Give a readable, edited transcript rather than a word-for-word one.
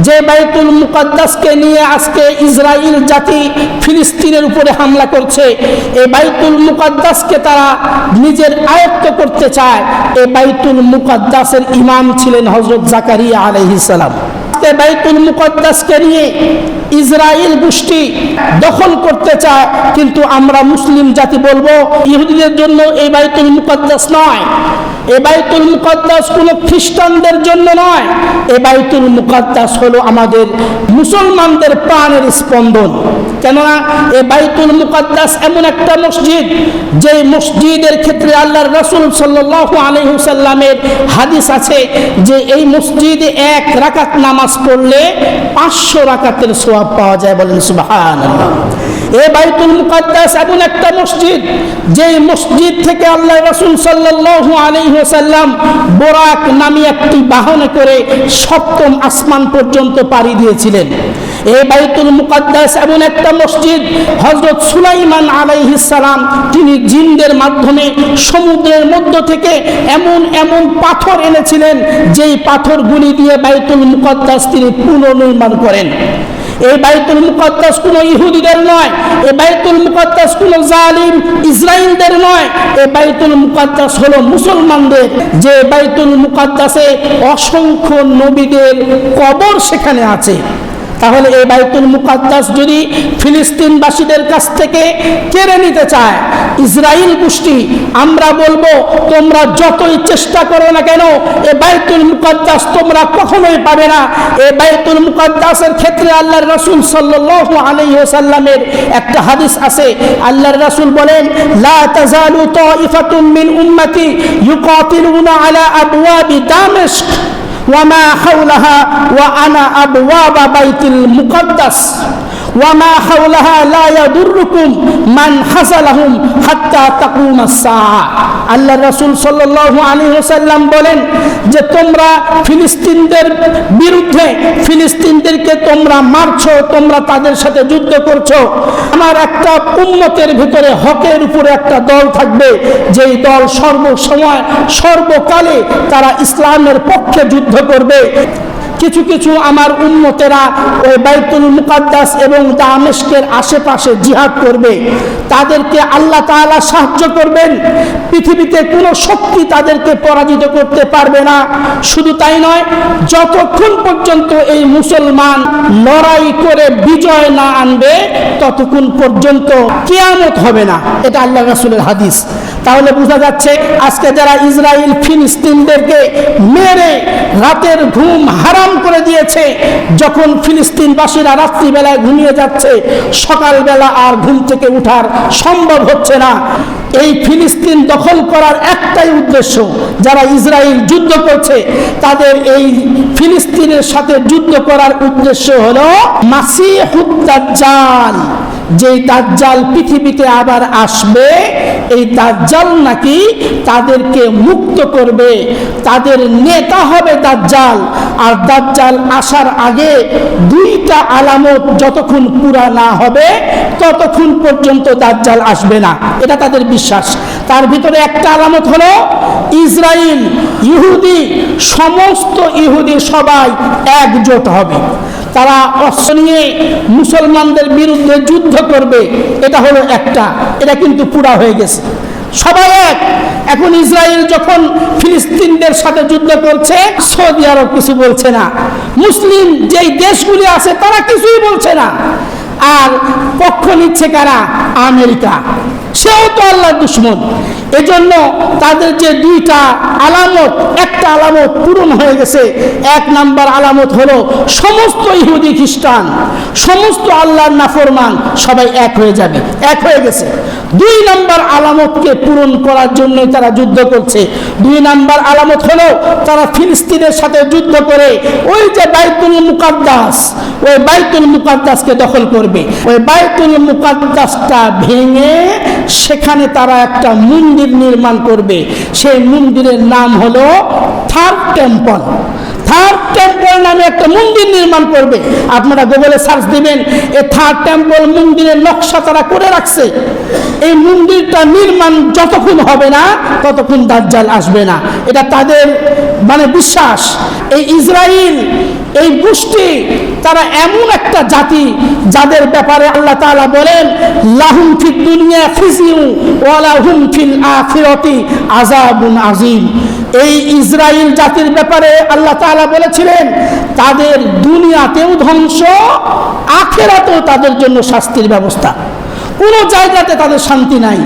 যে বাইতুল মুকাদ্দাসকে নিয়ে আজকে ইসরাইল জাতি ফিলিস্তিনের উপরে হামলা করছে, এই বাইতুল মুকাদ্দাসকে তারা নিজের আয়ত্ত করতে চায়। এই বাইতুল মুকাদ্দাসের ইমাম ছিলেন হযরত জাকারিয়া আলাইহিস সালাম। বাইতুল মুকাদ্দাসকে নিয়ে ইসরাইল গোষ্ঠী দখল করতে চায়, কিন্তু আমরা মুসলিম জাতি বলবো ইহুদিদের জন্য এই বাইতুল মুকাদ্দাস নয়, এই বাইতুল মুকাদ্দাস কোনো খ্রিস্টানদের জন্য নয়, এই বাইতুল মুকাদ্দাস হলো আমাদের মুসলমানদের প্রাণের স্পন্দন। কেননা এই বাইতুল মুকাদ্দাস এমন একটা মসজিদ, যে মসজিদের ক্ষেত্রে আল্লাহর রাসূল সাল্লাল্লাহু আলাইহি ওয়াসাল্লামের হাদিস আছে যে এই মসজিদে এক রাকাত নামাজ পড়লে 500 রাকাতের সওয়াব পাওয়া যায়। বলেন সুবহানাল্লাহ। এই বাইতুল মুকাদ্দাস এমন একটা মসজিদ, যে মসজিদ থেকে আল্লাহ রাসূল সাল্লাল্লাহু আলাইহি ওয়াসাল্লাম বুরাক নামে একটি বাহনে করে 7ম আসমান পর্যন্ত পাড়ি দিয়েছিলেন। এই বাইতুল মুকাদ্দাস এমন একটা মসজিদ, হযরত সুলাইমান আলাইহিস সালাম তিনি জিনদের মাধ্যমে সমুদ্রের মধ্য থেকে এমন এমন পাথর এনেছিলেন, যেই পাথরগুলি দিয়ে বাইতুল মুকাদ্দাস তিনি পুনর্নির্মাণ করেন। এই বাইতুল মুকাদ্দাস কোনো ইহুদিদের নয়, এই বাইতুল মুকাদ্দাস কোনো জালিম ইসরাইলদের নয়, এই বাইতুল মুকাদ্দাস হলো মুসলমানদের। যে বাইতুল মুকাদ্দাসে অসংখ্য নবীদের কবর সেখানে আছে। তাহলে এই বাইতুল মুকাদ্দাস যদি ফিলিস্তিনবাসীদের কাছ থেকে কেড়ে নিতে চায় ইসরাইল গোষ্ঠী, আমরা বলবো তোমরা যতই চেষ্টা করো না কেন এই বাইতুল মুকাদ্দাস তোমরা কখনোই পাবে না। এই বাইতুল মুকাদ্দাসের ক্ষেত্রে আল্লাহর রাসূল সাল্লাল্লাহু আলাইহি ওয়াসাল্লামের একটা হাদিস আছে। আল্লাহর রাসূল বলেন, লা তাজালু তাইফাতুম মিন উম্মতি ইউকাতিলুনা আলা আবওয়াবি দামেস্ক ওয়ামা হাওলাহা ওয়া আনা আবওয়াবা বাইতুল মুকাদ্দাস ওয়ামা হাওলাহা লা ইয়াদুররুকুম মান হাসালাহুম হাত্তা তাকুমাস সাআ। আল্লাহর রাসূল সাল্লাল্লাহু আলাইহি ওয়াসাল্লাম বলেন যে তোমরা ফিলিস্তিনদের বিরুদ্ধে, ফিলিস্তিনদেরকে তোমরা মারছো, তোমরা তাদের সাথে যুদ্ধ করছো। আমার একটা উম্মতের ভিতরে হকের উপরে একটা দল থাকবে, যেই দল সর্বসময় সর্বকালে তারা ইসলামের পক্ষে যুদ্ধ করবে। কিছু কিছু আমার উম্মতেরা ওই বাইতুল মুকাদ্দাস এবং দামেস্কের আশেপাশে জিহাদ করবে, তাদেরকে আল্লাহ তাআলা সাহায্য করবেন। পৃথিবীতে কোনো শক্তি তাদেরকে পরাজিত করতে পারবে না। শুধু তাই নয়, যতক্ষণ পর্যন্ত এই মুসলমান লড়াই করে বিজয় না আনবে ততক্ষণ পর্যন্ত কিয়ামত হবে না। এটা আল্লাহ রাসূলের হাদিস। তাহলে বোঝা যাচ্ছে আজকে যারা ইসরাইল ফিলিস্তিনদেরকে মেরে রাতের ঘুম হারাম করে দিয়েছে, যখন ফিলিস্তিনবাসীরা রাত্রিবেলায় ঘুমিয়ে যাচ্ছে, সকালবেলা আর ঘুম থেকে উঠার সম্ভব হচ্ছে না। এই ফিলিস্তিন দখল করার একটাই উদ্দেশ্য, যারা ইসরাইল যুদ্ধ করছে তাদের এই ফিলিস্তিনের সাথে যুদ্ধ করার উদ্দেশ্য হলো মাসিহুদ দাজ্জাল। যেই দাজ্জাল পৃথিবীতে আবার আসবে, এই দাজ্জাল নাকি তাদেরকে মুক্ত করবে, তাদের নেতা হবে দাজ্জাল। আর দাজ্জাল আসার আগে 2টা আলামত যতক্ষণ পুরা না হবে ততক্ষণ পর্যন্ত দাজ্জাল আসবে না, এটা তাদের বিশ্বাস। তার ভিতরে একটা আলামত হলো ইসরাইল, ইহুদি, সমস্ত ইহুদি সবাই একজোট হবে, তারা অস্ত্র নিয়ে মুসলমানদের বিরুদ্ধে যুদ্ধ করবে। এটা হলো একটা, এটা কিন্তু পুরা হয়ে গেছে, সবাই এক। এখন ইসরায়েল যখন ফিলিস্তিনদের সাথে যুদ্ধ করছে, সৌদি আরব কিছু বলছে না, মুসলিম যেই দেশগুলি আছে তারা কিছুই বলছে না। আর পক্ষ নিচ্ছে কারা? আমেরিকা, সেও তো আল্লাহর দুশমন। এজন্য তাদের যে 2টা আলামত, একটা আলামত পূরণ হয়ে গেছে। 1 নাম্বার আলামত হলো সমস্ত ইহুদি খ্রিস্টান, সমস্ত আল্লাহর নাফরমান সবাই এক হয়ে যাবে, এক হয়ে গেছে। 2 নাম্বার আলামতকে পূরণ করার জন্য তারা যুদ্ধ করছে। 2 নাম্বার আলামত হলো তারা ফিলিস্তিনের সাথে যুদ্ধ করে ওই যে বাইতুল মুকাদ্দাস, ওই বাইতুল মুকাদ্দাসকে দখল করবে। ওই বাইতুল মুকাদ্দাসটা ভেঙে সেখানে তারা একটা মন্দির নির্মাণ করবে। সেই মন্দিরের নাম হলো থার্ড টেম্পল। থার্ড টেম্পল নামে একটা মন্দির নির্মাণ করবে। আপনারা গুগলে সার্চ দিবেন, এই থার্ড টেম্পল মন্দিরের নকশা তারা করে রাখছে। এই মন্দিরটা নির্মাণ যতক্ষণ হবে না ততক্ষণ দাজ্জাল আসবে না, এটা তাদের বিশ্বাস। এই ইসরাইল এই গোষ্ঠী তারা এমন একটা জাতি যাদের ব্যাপারে আল্লাহ তাআলা বলেন লাহুম ফিদ দুনিয়া খিজিউ ওয়া লাহুম ফিল আখিরাতি আযাবুন আযীম। এই ইসরাইল জাতির ব্যাপারে আল্লাহ তাআলা বলেছিলেন তাদের দুনিয়াতেও ধ্বংস, আখিরাতেও তাদের জন্য শাস্তির ব্যবস্থা, কোনো জায়গাতে তাদের শান্তি নাই।